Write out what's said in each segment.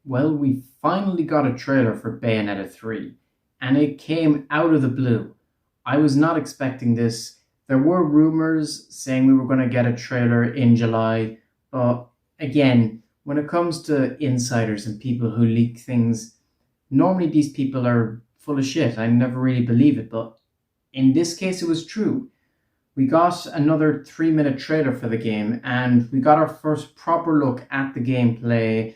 Well, we finally got a trailer for Bayonetta 3, and it came out of the blue. I was not expecting this. There were rumors saying we were going to get a trailer in July, but again, when it comes to insiders and people who leak things, normally these people are full of shit. I never really believe it, but in this case, it was true. We got another 3 minute trailer for the game, and we got our first proper look at the gameplay,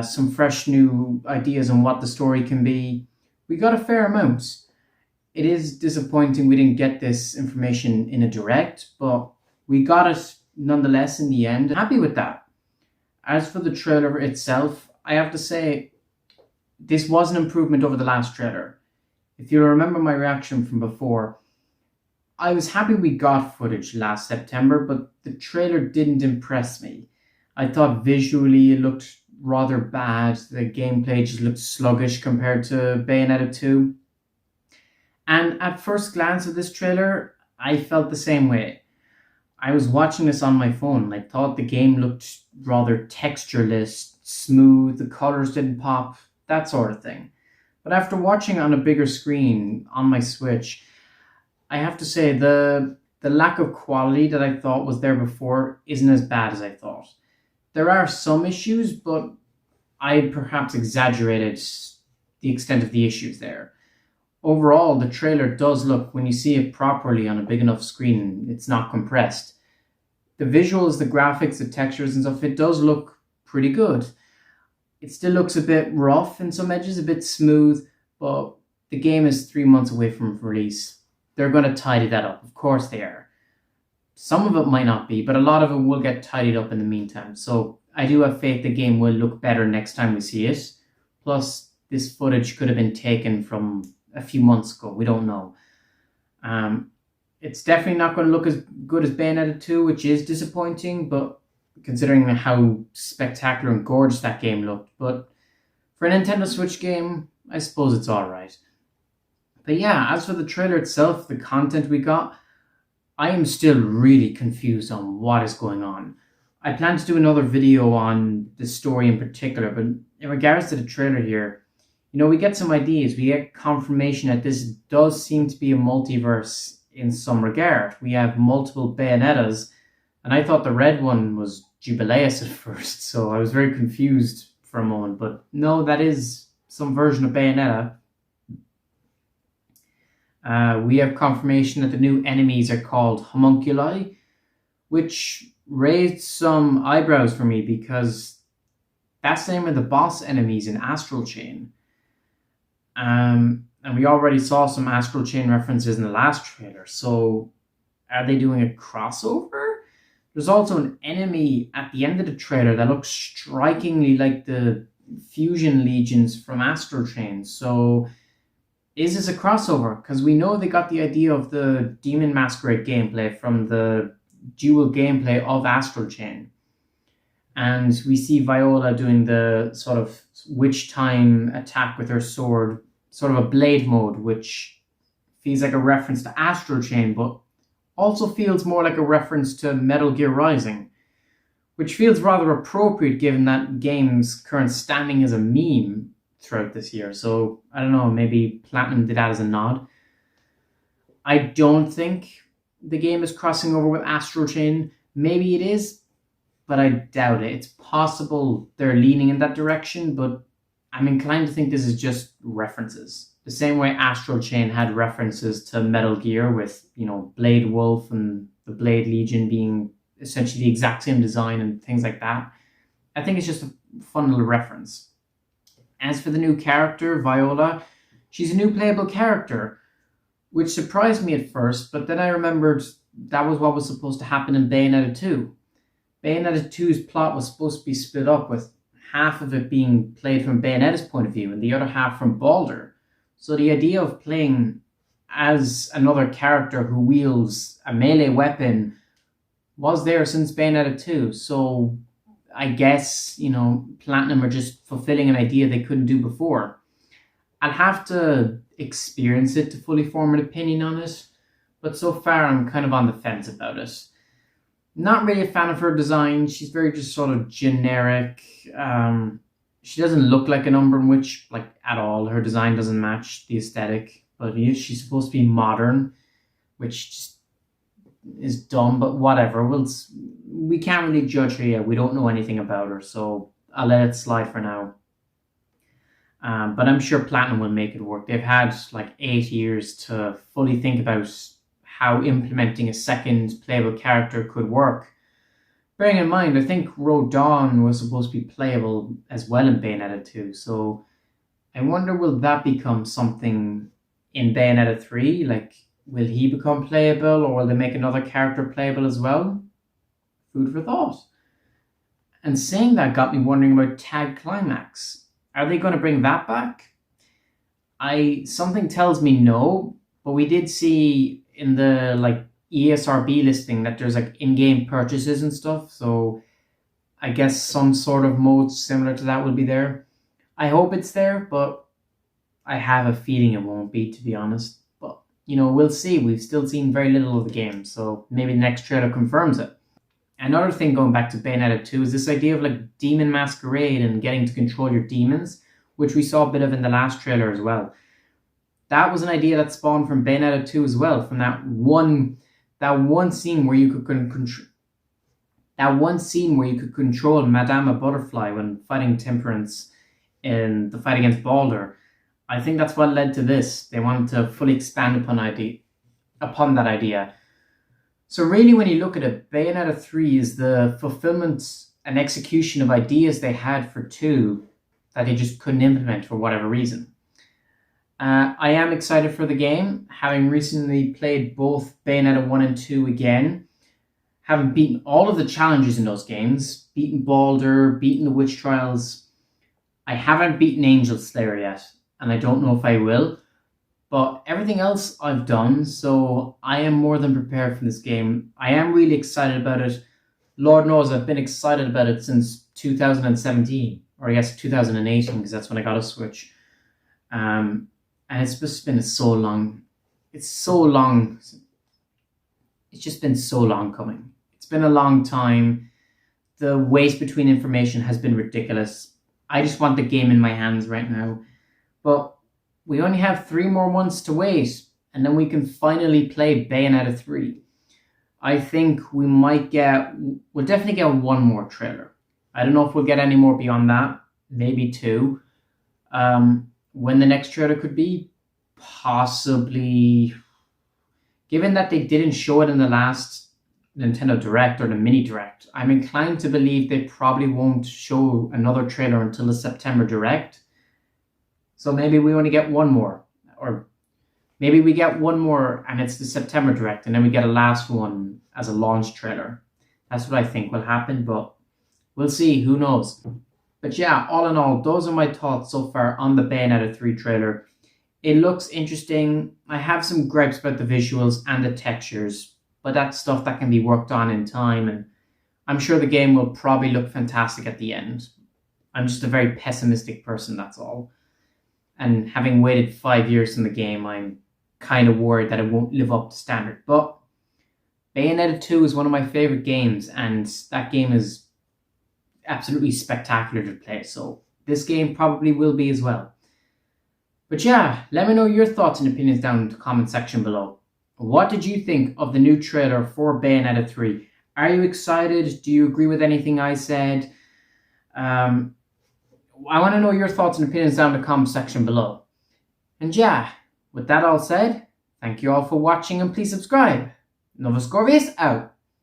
some fresh new ideas on what the story can be. We got a fair amount. It is disappointing we didn't get this information in a direct, but we got it nonetheless in the end. Happy with that. As for the trailer itself, I have to say this was an improvement over the last trailer. If you remember my reaction from before, I was happy we got footage last September, but the trailer didn't impress me. I thought visually it looked rather bad. The gameplay just looked sluggish compared to Bayonetta 2. And at first glance of this trailer, I felt the same way. I was watching this on my phone and I thought the game looked rather textureless, smooth, the colors didn't pop, that sort of thing. But after watching on a bigger screen on my Switch, I have to say the lack of quality that I thought was there before isn't as bad as I thought. There are some issues, but I perhaps exaggerated the extent of the issues there. Overall, the trailer does look, when you see it properly on a big enough screen, it's not compressed. The visuals, the graphics, the textures and stuff, it does look pretty good. It still looks a bit rough in some edges, a bit smooth, but the game is 3 months away from release. They're going to tidy that up. Of course they are. Some of it might not be, but a lot of it will get tidied up in the meantime. So I do have faith the game will look better next time we see it. Plus, this footage could have been taken from a few months ago. We don't know. It's definitely not going to look as good as Bayonetta 2, which is disappointing, but considering how spectacular and gorgeous that game looked. But for a Nintendo Switch game, I suppose it's alright. But yeah, as for the trailer itself, the content we got, I am still really confused on what is going on. I plan to do another video on the story in particular, but in regards to the trailer here, we get some ideas. We get confirmation that this does seem to be a multiverse in some regard. We have multiple Bayonettas, and I thought the red one was Jubileus at first, so I was very confused for a moment, but no, that is some version of Bayonetta. We have confirmation that the new enemies are called homunculi, which raised some eyebrows for me because that's the name of the boss enemies in Astral Chain. And we already saw some Astral Chain references in the last trailer, so are they doing a crossover? There's also an enemy at the end of the trailer that looks strikingly like the fusion legions from Astral Chain, so is this a crossover? Because we know they got the idea of the Demon Masquerade gameplay from the dual gameplay of Astral Chain. And we see Viola doing the sort of witch time attack with her sword, sort of a blade mode, which feels like a reference to Astral Chain, but also feels more like a reference to Metal Gear Rising, which feels rather appropriate given that game's current standing as a meme throughout this year. So I don't know, maybe Platinum did that as a nod. I don't think the game is crossing over with Astral Chain. Maybe it is, but I doubt it. It's possible they're leaning in that direction, but I'm inclined to think this is just references. The same way Astral Chain had references to Metal Gear with, Blade Wolf and the Blade Legion being essentially the exact same design and things like that. I think it's just a fun little reference. As for the new character, Viola, she's a new playable character, which surprised me at first, but then I remembered that was what was supposed to happen in Bayonetta 2. Bayonetta 2's plot was supposed to be split up, with half of it being played from Bayonetta's point of view and the other half from Baldur. So the idea of playing as another character who wields a melee weapon was there since Bayonetta 2, so I guess, Platinum are just fulfilling an idea they couldn't do before. I'll have to experience it to fully form an opinion on it, but so far I'm kind of on the fence about it. Not really a fan of her design. She's very just sort of generic. She doesn't look like an Umbran witch, like, at all. Her design doesn't match the aesthetic. But she's supposed to be modern, which just is dumb, but whatever. We can't really judge her yet. We don't know anything about her, so I'll let it slide for now. But I'm sure Platinum will make it work. They've had like 8 years to fully think about how implementing a second playable character could work. Bearing in mind, I think Rodon was supposed to be playable as well in Bayonetta 2, so I wonder, will that become something in Bayonetta 3? Like, will he become playable, or will they make another character playable as well? Food for thought. And saying that got me wondering about Tag Climax. Are they going to bring that back? Something tells me no, but we did see in the like ESRB listing that there's like in-game purchases and stuff, so I guess some sort of mode similar to that will be there. I hope it's there, but I have a feeling it won't be, to be honest. But, we'll see. We've still seen very little of the game, so maybe the next trailer confirms it. Another thing going back to Bayonetta 2 is this idea of like demon masquerade and getting to control your demons, which we saw a bit of in the last trailer as well. That was an idea that spawned from Bayonetta 2 as well, from that one scene where you could control Madame Butterfly when fighting Temperance in the fight against Baldur. I think that's what led to this. They wanted to fully expand upon that idea. So really, when you look at it, Bayonetta 3 is the fulfillment and execution of ideas they had for 2 that they just couldn't implement for whatever reason. I am excited for the game, having recently played both Bayonetta 1 and 2 again, having beaten all of the challenges in those games, beaten Baldur, beaten the Witch Trials. I haven't beaten Angel Slayer yet, and I don't know if I will, but everything else I've done, so I am more than prepared for this game. I am really excited about it. Lord knows I've been excited about it since 2017, or I guess 2018, because that's when I got a Switch. And it's just been so long. It's just been so long coming. It's been a long time. The waste between information has been ridiculous. I just want the game in my hands right now. But we only have 3 more months to wait, and then we can finally play Bayonetta 3. I think we'll definitely get 1 more trailer. I don't know if we'll get any more beyond that. Maybe 2. When the next trailer could be, possibly, given that they didn't show it in the last Nintendo Direct or the Mini Direct, I'm inclined to believe they probably won't show another trailer until the September Direct. So maybe we only get 1 more, or maybe we get 1 more and it's the September Direct, and then we get a last one as a launch trailer. That's what I think will happen, but we'll see, who knows. But yeah, all in all, those are my thoughts so far on the Bayonetta 3 trailer. It looks interesting. I have some gripes about the visuals and the textures, but that's stuff that can be worked on in time, and I'm sure the game will probably look fantastic at the end. I'm just a very pessimistic person, that's all. And having waited 5 years in the game, I'm kind of worried that it won't live up to standard. But Bayonetta 2 is one of my favorite games, and that game is absolutely spectacular to play, so this game probably will be as well. But yeah, let me know your thoughts and opinions down in the comment section below. What did you think of the new trailer for Bayonetta 3? Are you excited? Do you agree with anything I said? I want to know your thoughts and opinions down in the comment section below. And yeah, with that all said, thank you all for watching and please subscribe. Novus Corvius out.